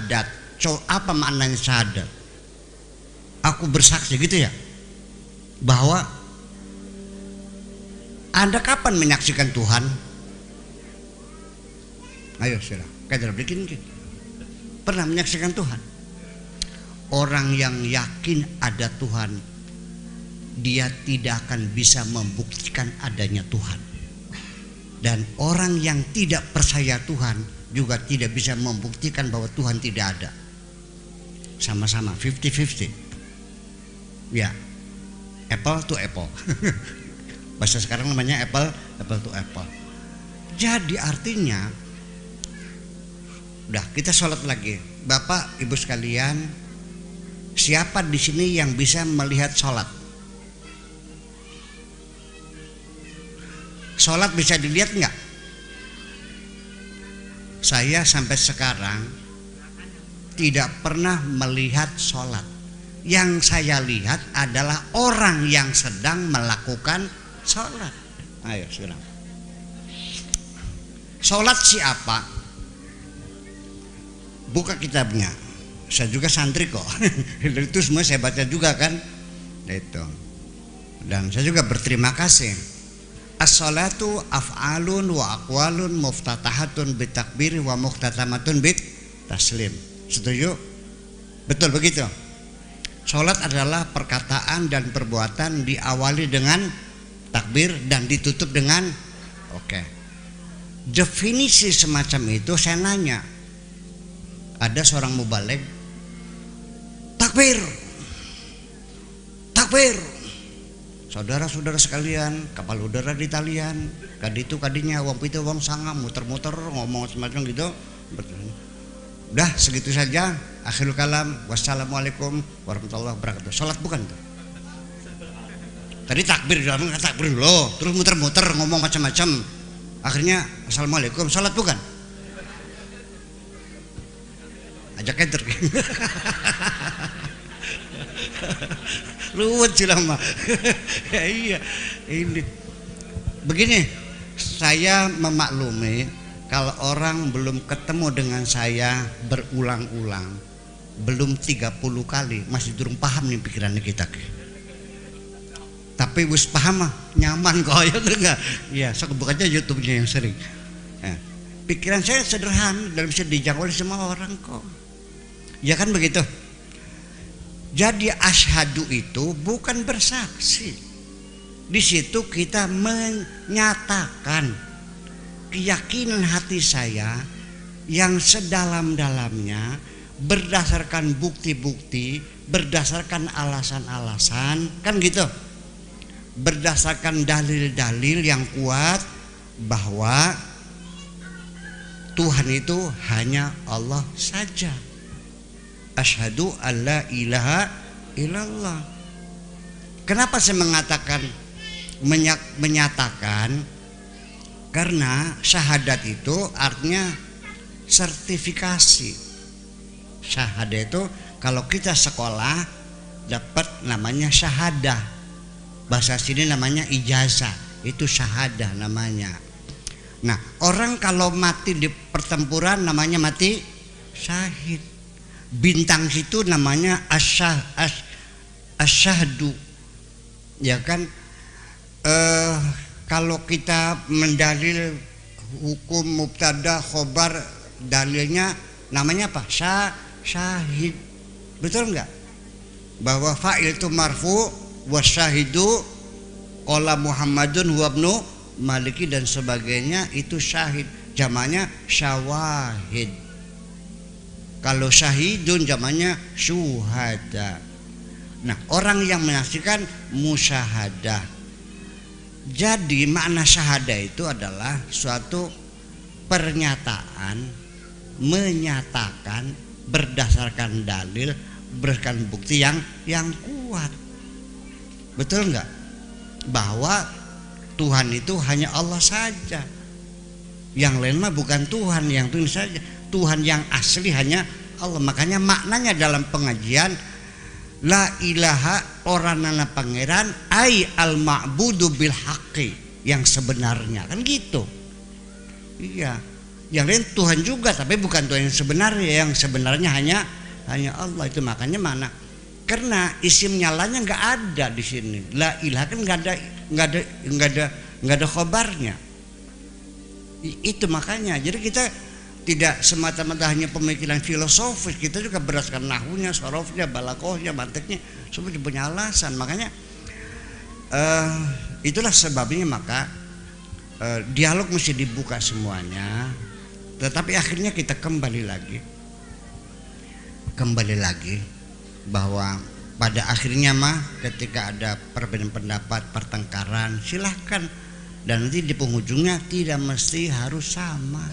syahadat. Apa maknanya syahadat? Aku bersaksi gitu ya, bahwa Anda kapan menyaksikan Tuhan? Ayo sudah, kayak bikin pernah menyaksikan Tuhan? Orang yang yakin ada Tuhan, dia tidak akan bisa membuktikan adanya Tuhan. Dan orang yang tidak percaya Tuhan juga tidak bisa membuktikan bahwa Tuhan tidak ada. Sama-sama 50-50. Ya, apple to apple. Bahasa sekarang namanya apple to apple. Jadi artinya, udah kita sholat lagi. Bapak Ibu sekalian, siapa di sini yang bisa melihat sholat? Sholat bisa dilihat nggak? Saya sampai sekarang tidak pernah melihat sholat. Yang saya lihat adalah orang yang sedang melakukan sholat. Ayo sekarang. Sholat siapa? Buka kitabnya. Saya juga santri kok. Itu semua saya baca juga kan. Itu. Dan saya juga berterima kasih. As-salatu af'alun wa aqwalun muftatahatun bitakbir wa muhtatamatun bit taslim. Setuju? Betul begitu. Salat adalah perkataan dan perbuatan diawali dengan takbir dan ditutup dengan oke. Definisi semacam itu saya nanya. Ada seorang mubaligh, takbir. Takbir. Saudara-saudara sekalian, kapal udara di talian, kaditu kadinya wong pitu wong sanga muter-muter ngomong semacam gitu. Udah segitu saja. Akhirul kalam. Wassalamualaikum warahmatullahi wabarakatuh. Salat bukan tuh. Tadi takbir dulu, terus muter-muter ngomong macam-macam. Akhirnya assalamualaikum. Salat bukan? Ajak keder. Ruwet sih lama. Ya, iya. Ini begini, saya memaklumi kalau orang belum ketemu dengan saya berulang-ulang, belum 30 kali, masih durung paham nih pikirannya kita. Tapi wis paham mah nyaman kok ya enggak? Iya, saya buka aja YouTube-nya yang sering. Pikiran saya sederhana dan bisa dijangkau oleh semua orang kok. Ya kan begitu? Jadi asyhadu itu bukan bersaksi. Di situ kita menyatakan keyakinan hati saya yang sedalam-dalamnya berdasarkan bukti-bukti, berdasarkan alasan-alasan, kan gitu. Berdasarkan dalil-dalil yang kuat bahwa Tuhan itu hanya Allah saja. Asyhadu alla ilaha illallah. Kenapa saya mengatakan menyatakan? Karena syahadat itu artinya sertifikasi. Syahadat itu kalau kita sekolah dapat namanya syahadah. Bahasa sini namanya ijazah. Itu syahadah namanya. Nah, orang kalau mati di pertempuran namanya mati syahid. Bintang situ namanya asyhadu. Ya kan? Kalau kita mendalil hukum mubtada khobar, dalilnya namanya apa? Syahid. Betul enggak? Bahwa fa'il itu marfu, wasyahidu qala Muhammadun huwa ibnu Maliki dan sebagainya itu syahid. Jamannya syawahid. Kalau syahidun jamannya syuhada. Nah, orang yang menyaksikan musyahadah. Jadi makna syahadah itu adalah suatu pernyataan, menyatakan berdasarkan dalil, berdasarkan bukti yang kuat. Betul enggak? Bahwa Tuhan itu hanya Allah saja. Yang lain mah bukan Tuhan, yang Tuhan saja. Tuhan yang asli hanya Allah. Makanya maknanya dalam pengajian la ilaha oranana pangeran ai al ma'budu bil haqqi, yang sebenarnya kan gitu. Iya. Yang lain Tuhan juga, tapi bukan Tuhan yang sebenarnya. Yang sebenarnya hanya Allah. Itu makanya mana? Karena isim nyalanya nggak ada di sini. La ilaha kan nggak ada khobarnya. Itu makanya. Jadi kita tidak semata-mata hanya pemikiran filosofis, kita juga berdasarkan nahwunya, sorofnya, balaghahnya, mantiknya, semua punya alasan. Makanya itulah sebabnya maka dialog mesti dibuka semuanya. Tetapi akhirnya kita kembali lagi bahwa pada akhirnya ketika ada perbedaan pendapat, pertengkaran, silahkan, dan nanti di penghujungnya tidak mesti harus sama.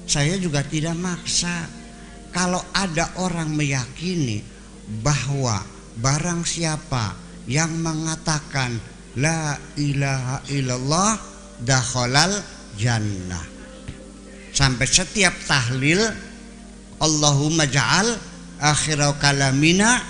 Saya juga tidak maksa. Kalau ada orang meyakini bahwa barang siapa yang mengatakan la ilaha illallah dakhalal jannah, sampai setiap tahlil Allahumma ja'al akhirau kalamina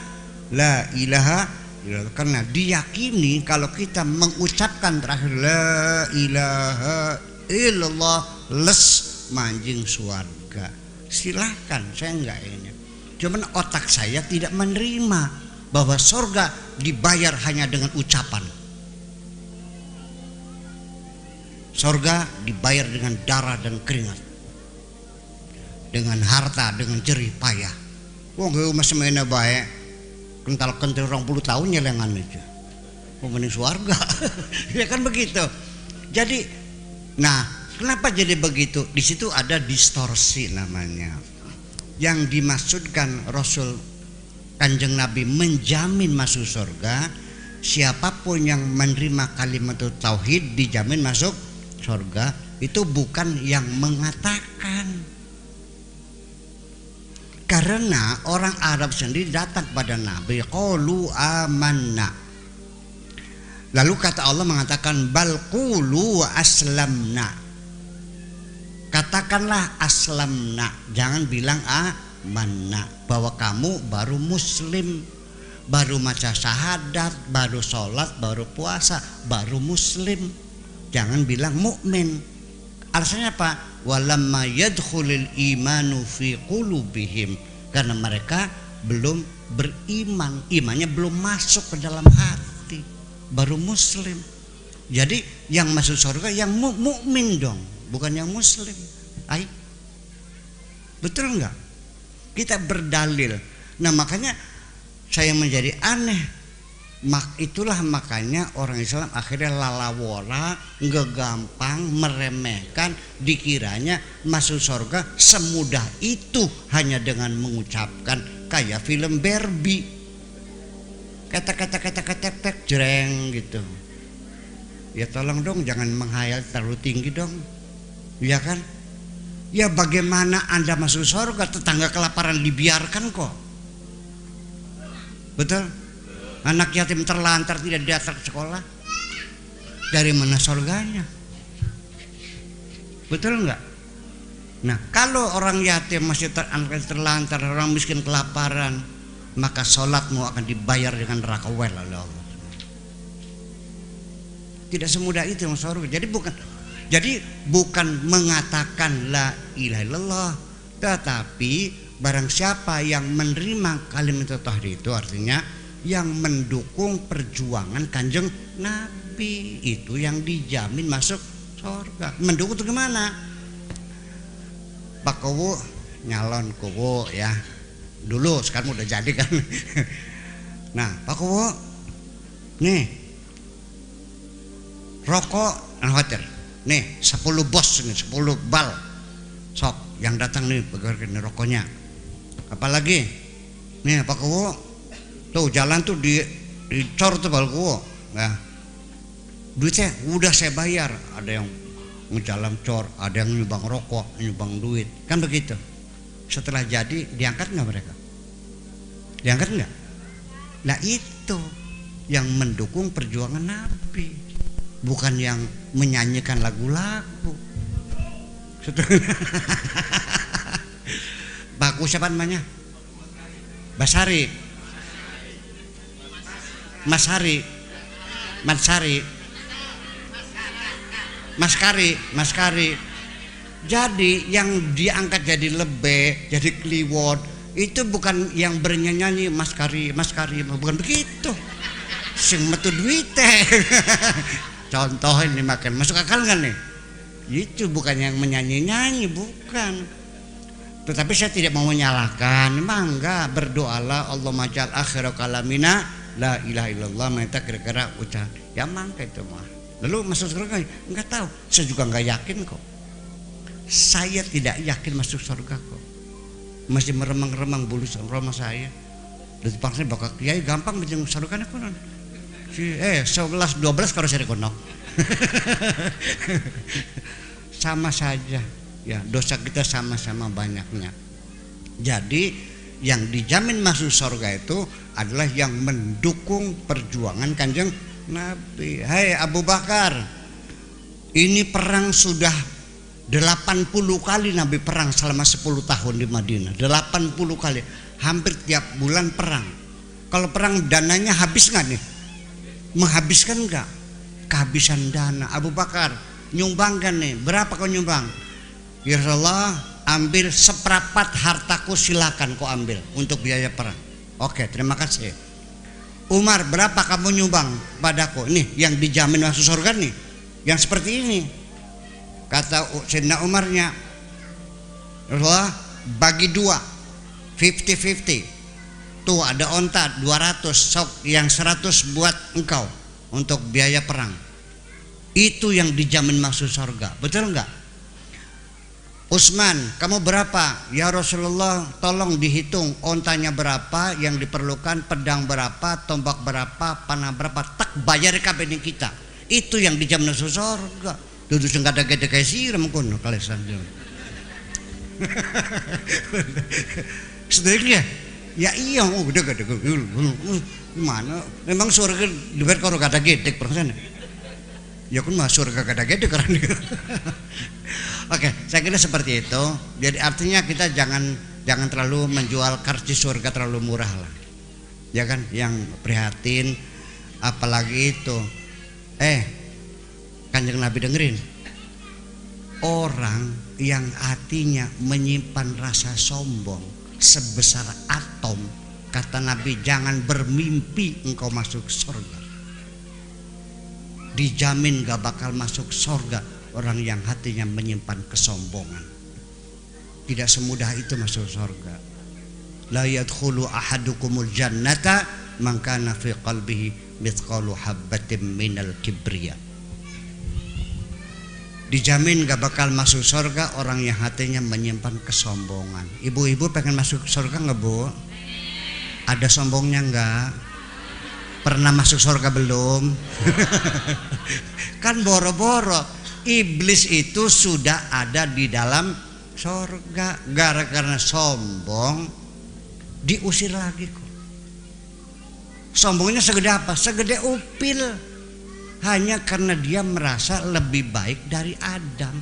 la ilaha illallah, karena diyakini kalau kita mengucapkan terakhir la ilaha illallah les manjing surga. Silahkan, saya enggak ini. Cuman otak saya tidak menerima bahwa surga dibayar hanya dengan ucapan. Surga dibayar dengan darah dan keringat, dengan harta, dengan jerih payah. Wong gue masih mainnya baik, kental-kental 20 tahun nyelengan aja. Mending surga. Ya kan begitu. Jadi, kenapa jadi begitu? Di situ ada distorsi namanya. Yang dimaksudkan Rasul Kanjeng Nabi menjamin masuk surga, siapapun yang menerima kalimat tauhid dijamin masuk surga, itu bukan yang mengatakan. Karena orang Arab sendiri datang pada Nabi, qalu amanna. Lalu kata Allah mengatakan bal qulu aslamna. Katakanlah aslamna, jangan bilang amanna, bahwa kamu baru muslim, baru maca syahadat, baru sholat, baru puasa, baru muslim. Jangan bilang mukmin. Alasannya apa? Walamma yadkhulul imanu fi qulubihim, karena mereka belum beriman, imannya belum masuk ke dalam hati, baru muslim. Jadi yang masuk surga yang mukmin dong, bukan yang muslim. Betul enggak? Kita berdalil. Nah makanya saya menjadi aneh. Itulah makanya orang Islam akhirnya lalawora, gampang meremehkan, dikiranya masuk surga semudah itu hanya dengan mengucapkan, kayak film Barbie, kata-kata jreng gitu. Ya tolong dong, jangan menghayal terlalu tinggi dong, ya kan? Ya bagaimana Anda masuk surga, tetangga kelaparan dibiarkan kok? Betul? Anak yatim terlantar tidak diantar ke sekolah, dari mana surganya? Betul enggak? Nah, kalau orang yatim masih terlantar, orang miskin kelaparan, maka sholatmu akan dibayar dengan neraka oleh Allah. Tidak semudah itu masuk surga. Jadi bukan mengatakan la ilaha illallah, tetapi barang siapa yang menerima kalimat tauhid, itu artinya yang mendukung perjuangan Kanjeng Nabi, itu yang dijamin masuk surga. Mendukung itu gimana? Pak Kowo nyalon Kowo ya dulu, sekarang udah jadi kan. Nah Pak Kowo nih rokok khawatir nih 10 bos nih, 10 bal sok yang datang nih bagi rokoknya. Apalagi nih Pak Kowo tuh jalan tuh dicor tuh balku, nah duitnya udah saya bayar. Ada yang ngejalan cor, ada yang nyumbang rokok, nyumbang duit, kan begitu. Setelah jadi diangkat nggak mereka? Diangkat nggak? Nah itu yang mendukung perjuangan Nabi, bukan yang menyanyikan lagu-lagu. Baku siapa namanya? Basari. Maskari, Jadi yang diangkat jadi lebeh, jadi kliwon, itu bukan yang bernyanyi mas kari, bukan begitu. Sing metu duite. Contoh ini makan, masuk akal kan nih? Itu bukan yang menyanyi-nyanyi, bukan. Tetapi saya tidak mau menyalahkan, mangga berdoalah Allah majal akhir kalamina la ilaha illallah, minta kira-kira ucap. Ya mangga itu mah. Lalu masuk surga enggak tahu, saya juga enggak yakin kok. Saya tidak yakin masuk surga kok. Masih meremang-remang bulu roma saya. Dan dipaksa bakal kiai gampang menjeng surga nih konon. 11 12 kalau saya konok. Sama saja. Ya, dosa kita sama-sama banyaknya. Jadi yang dijamin masuk surga itu adalah yang mendukung perjuangan Kanjeng Nabi. Hai Abu Bakar, ini perang sudah 80 kali Nabi perang selama 10 tahun di Madinah. 80 kali, hampir tiap bulan perang. Kalau perang dananya habis nggak nih? Menghabiskan nggak? Kehabisan dana. Abu Bakar nyumbangkan nih, berapa kau nyumbang? Ya Rasulullah, ambil seperempat hartaku, silakan kau ambil untuk biaya perang. Oke, terima kasih. Umar, berapa kamu nyumbang padaku? Nih yang dijamin masuk surga nih, yang seperti ini. Kata Sayyidina Umarnya, Rasulullah bagi dua, 50-50. Tuh ada onta 200, sok yang 100 buat engkau untuk biaya perang. Itu yang dijamin masuk surga, betul enggak? Utsman, kamu berapa? Ya Rasulullah, tolong dihitung ontanya berapa yang diperlukan, pedang berapa, tombak berapa, panah berapa, tak bayar kabeh kita. Itu yang dijamin masuk surga. Dudu sing gede kayak siram kono kalesan. Sedekah. Ya iya, udah gede. Gimana? Memang surga dibayar karo gede persen. Ya kan mah surga gede karena. Oke, saya kira seperti itu. Jadi artinya kita jangan terlalu menjual karcis surga terlalu murah lah. Ya kan, yang prihatin apalagi itu. Kanjeng Nabi dengerin. Orang yang hatinya menyimpan rasa sombong sebesar atom, kata Nabi, jangan bermimpi engkau masuk surga. Dijamin gak bakal masuk surga orang yang hatinya menyimpan kesombongan. Tidak semudah itu masuk surga. La yadkhulu ahadukumul jannata man kana fi qalbihi mithqalu habbatin minal kibriya. Dijamin gak bakal masuk surga orang yang hatinya menyimpan kesombongan. Ibu-ibu pengen masuk surga nggak bu? Ada sombongnya nggak? Pernah masuk surga belum? Kan boro-boro. Iblis itu sudah ada di dalam surga, gara-gara sombong diusir lagi kok. Sombongnya segede apa? Segede upil. Hanya karena dia merasa lebih baik dari Adam.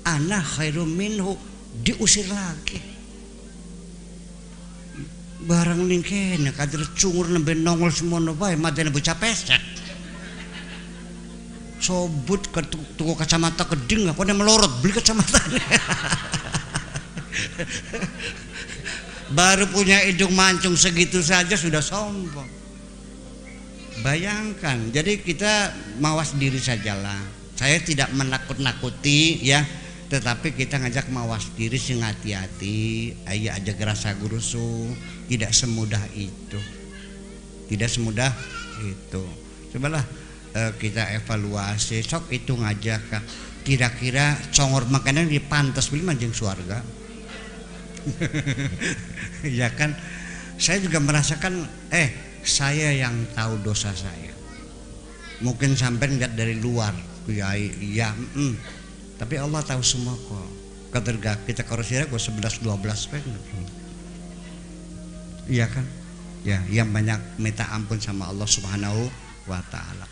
Ana khairum minhu, diusir lagi. Barang ning kene kadir cungur nembe nongol semono bae madene bocah pesek. Sobut ke tuku kacamata keding apa nih melorot beli kacamata. Baru punya hidung mancung segitu saja sudah sombong. Bayangkan, jadi kita mawas diri sajalah. Saya tidak menakut-nakuti ya, tetapi kita ngajak mawas diri sing hati-hati. Ayo aja gerasa gurusu, tidak semudah itu. Tidak semudah itu. Cobalah kita evaluasi, sok itu ngajak kira-kira congor makanan di pantas beli manjing suarga. Ya kan, saya juga merasakan saya yang tahu dosa saya. Mungkin sampai lihat dari luar, ya, tapi Allah tahu semua kok. Keterga kita korosira kok 11-12 iya kan? Ya, yang banyak minta ampun sama Allah Subhanahu wa taala.